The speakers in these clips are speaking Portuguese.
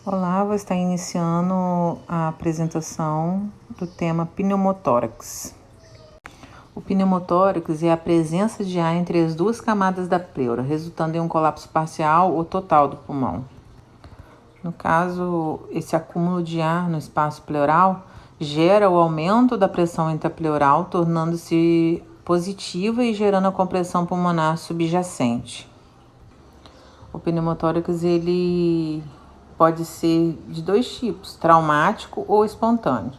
Olá, vou estar iniciando a apresentação do tema pneumotórax. O pneumotórax é a presença de ar entre as duas camadas da pleura, resultando em um colapso parcial ou total do pulmão. No caso, esse acúmulo de ar no espaço pleural gera o aumento da pressão intrapleural, tornando-se positiva e gerando a compressão pulmonar subjacente. O pneumotórax ele pode ser de dois tipos, traumático ou espontâneo.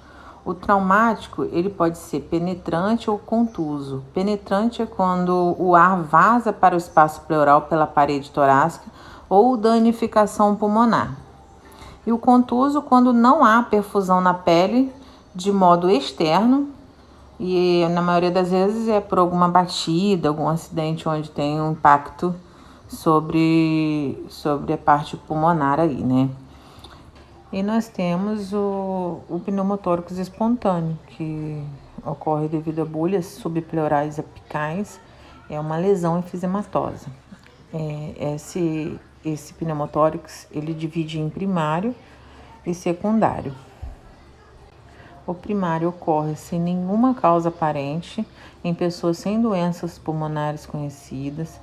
O traumático ele pode ser penetrante ou contuso. Penetrante é quando o ar vaza para o espaço pleural pela parede torácica ou danificação pulmonar. E o contuso quando não há perfusão na pele de modo externo e na maioria das vezes é por alguma batida, algum acidente onde tem um impacto sobre a parte pulmonar aí, né? E nós temos o pneumotórax espontâneo, que ocorre devido a bolhas subpleurais apicais, é uma lesão enfisematosa. Esse pneumotórax, ele divide em primário e secundário. O primário ocorre sem nenhuma causa aparente, em pessoas sem doenças pulmonares conhecidas.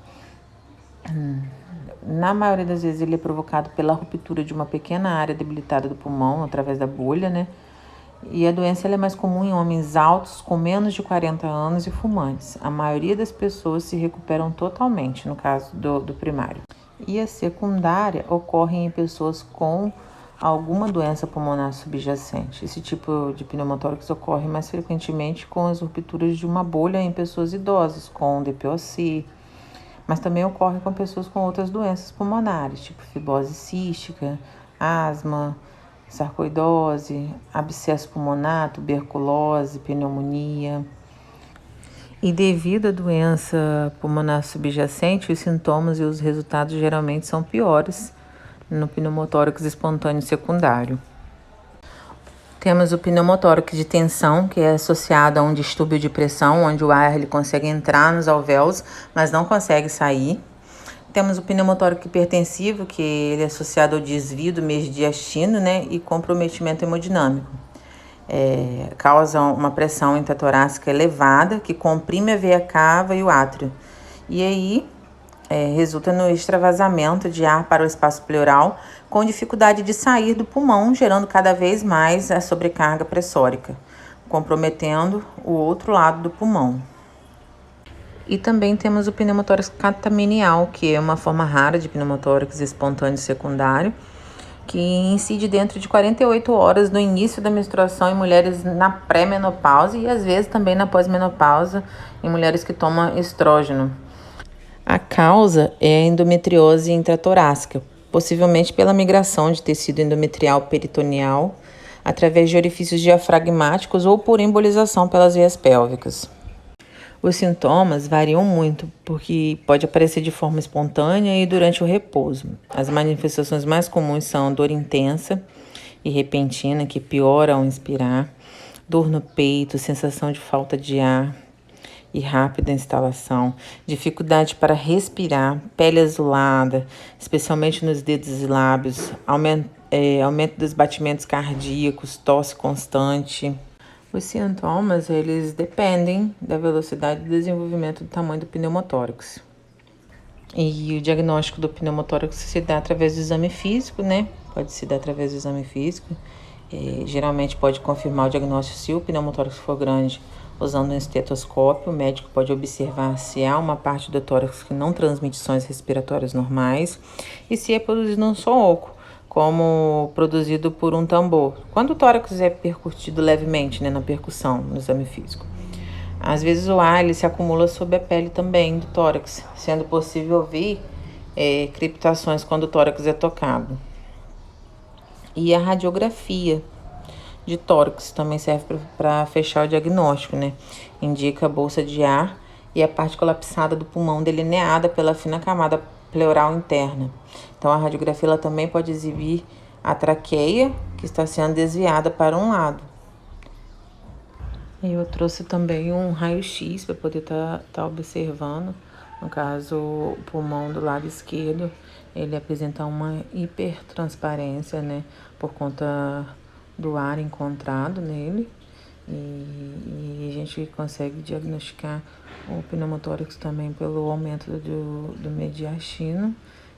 Na maioria das vezes ele é provocado pela ruptura de uma pequena área debilitada do pulmão através da bolha, né? E a doença ela é mais comum em homens altos com menos de 40 anos e fumantes. A maioria das pessoas se recuperam totalmente no caso do primário. E a secundária ocorre em pessoas com alguma doença pulmonar subjacente. Esse tipo de pneumotórax ocorre mais frequentemente com as rupturas de uma bolha em pessoas idosas com DPOC, mas também ocorre com pessoas com outras doenças pulmonares, tipo fibrose cística, asma, sarcoidose, abscesso pulmonar, tuberculose, pneumonia. E devido à doença pulmonar subjacente, os sintomas e os resultados geralmente são piores no pneumotórax espontâneo secundário. Temos o pneumotórax de tensão, que é associado a um distúrbio de pressão, onde o ar ele consegue entrar nos alvéolos, mas não consegue sair. Temos o pneumotórax hipertensivo, que ele é associado ao desvio do mediastino, né, e comprometimento hemodinâmico. Causa uma pressão intratorácica elevada, que comprime a veia cava e o átrio. E aí, resulta no extravasamento de ar para o espaço pleural, com dificuldade de sair do pulmão, gerando cada vez mais a sobrecarga pressórica, comprometendo o outro lado do pulmão. E também temos o pneumotórax catamenial, que é uma forma rara de pneumotórax espontâneo secundário, que incide dentro de 48 horas no início da menstruação em mulheres na pré-menopausa e às vezes também na pós-menopausa em mulheres que tomam estrógeno. A causa é a endometriose intratorácica, possivelmente pela migração de tecido endometrial peritoneal através de orifícios diafragmáticos ou por embolização pelas veias pélvicas. Os sintomas variam muito, porque pode aparecer de forma espontânea e durante o repouso. As manifestações mais comuns são dor intensa e repentina, que piora ao inspirar, dor no peito, sensação de falta de ar e rápida instalação, dificuldade para respirar, pele azulada, especialmente nos dedos e lábios, aumento dos batimentos cardíacos, tosse constante. Os sintomas, eles dependem da velocidade de desenvolvimento do tamanho do pneumotórax. E o diagnóstico do pneumotórax se dá através do exame físico, né? Pode se dar através do exame físico. Geralmente pode confirmar o diagnóstico se o pneumotórax for grande, usando um estetoscópio. O médico pode observar se há uma parte do tórax que não transmite sons respiratórios normais e se é produzido um som oco, como produzido por um tambor, quando o tórax é percutido levemente, né, na percussão, no exame físico. Às vezes o ar ele se acumula sob a pele também do tórax, sendo possível ouvir crepitações quando o tórax é tocado. E a radiografia de tórax também serve para fechar o diagnóstico, né? Indica a bolsa de ar e a parte colapsada do pulmão delineada pela fina camada pleural interna. Então, a radiografia ela também pode exibir a traqueia, que está sendo desviada para um lado. E eu trouxe também um raio-x para poder estar observando No caso, o pulmão do lado esquerdo, ele apresenta uma hipertransparência, né? Por conta do ar encontrado nele. E a gente consegue diagnosticar o pneumotórax também pelo aumento do mediastino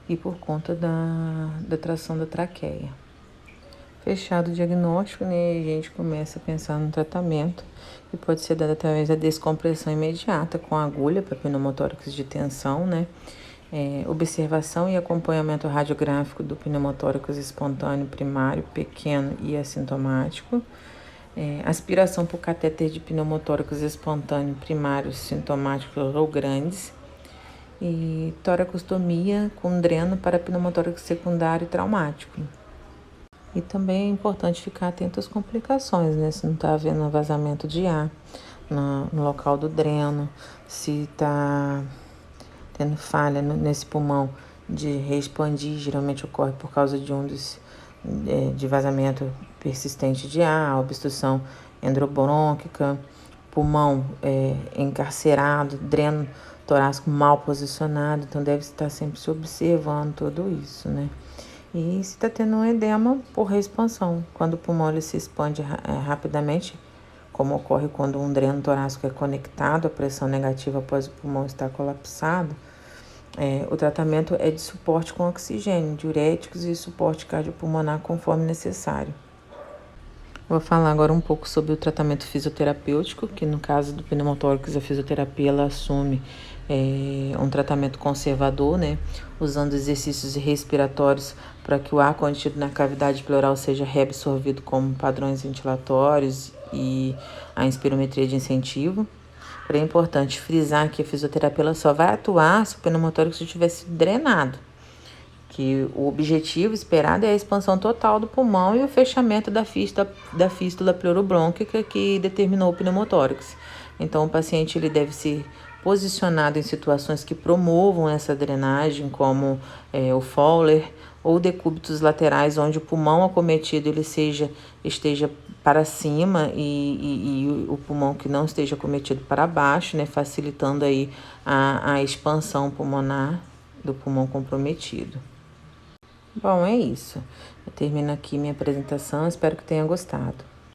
e por conta da tração da traqueia. Fechado o diagnóstico, né, a gente começa a pensar no tratamento, que pode ser dado através da descompressão imediata com agulha para pneumotórax de tensão, né, observação e acompanhamento radiográfico do pneumotórax espontâneo primário, pequeno e assintomático, aspiração por catéter de pneumotórax espontâneo primários, sintomáticos ou grandes, e toracostomia com dreno para pneumotórax secundário e traumático. E também é importante ficar atento às complicações, né? Se não está havendo vazamento de ar no local do dreno, se está tendo falha nesse pulmão de reexpandir, geralmente ocorre por causa de vazamento persistente de ar, obstrução endobronquica, pulmão encarcerado, dreno torácico mal posicionado, então deve estar sempre se observando tudo isso, né? E se está tendo um edema por reexpansão, quando o pulmão ele se expande rapidamente, como ocorre quando um dreno torácico é conectado à pressão negativa após o pulmão estar colapsado, o tratamento é de suporte com oxigênio, diuréticos e suporte cardiopulmonar conforme necessário. Vou falar agora um pouco sobre o tratamento fisioterapêutico, que no caso do pneumotórax, a fisioterapia ela assume um tratamento conservador, né, usando exercícios respiratórios para que o ar contido na cavidade pleural seja reabsorvido como padrões ventilatórios e a inspirometria de incentivo. Porém, é importante frisar que a fisioterapia ela só vai atuar se o pneumotórax estiver sido drenado, que o objetivo esperado é a expansão total do pulmão e o fechamento da fístula pleurobrônquica que determinou o pneumotórax. Então, o paciente ele deve ser posicionado em situações que promovam essa drenagem, como o Fowler ou decúbitos laterais, onde o pulmão acometido ele esteja para cima e o pulmão que não esteja acometido para baixo, né, facilitando aí a expansão pulmonar do pulmão comprometido. Bom, é isso. Eu termino aqui minha apresentação, espero que tenha gostado.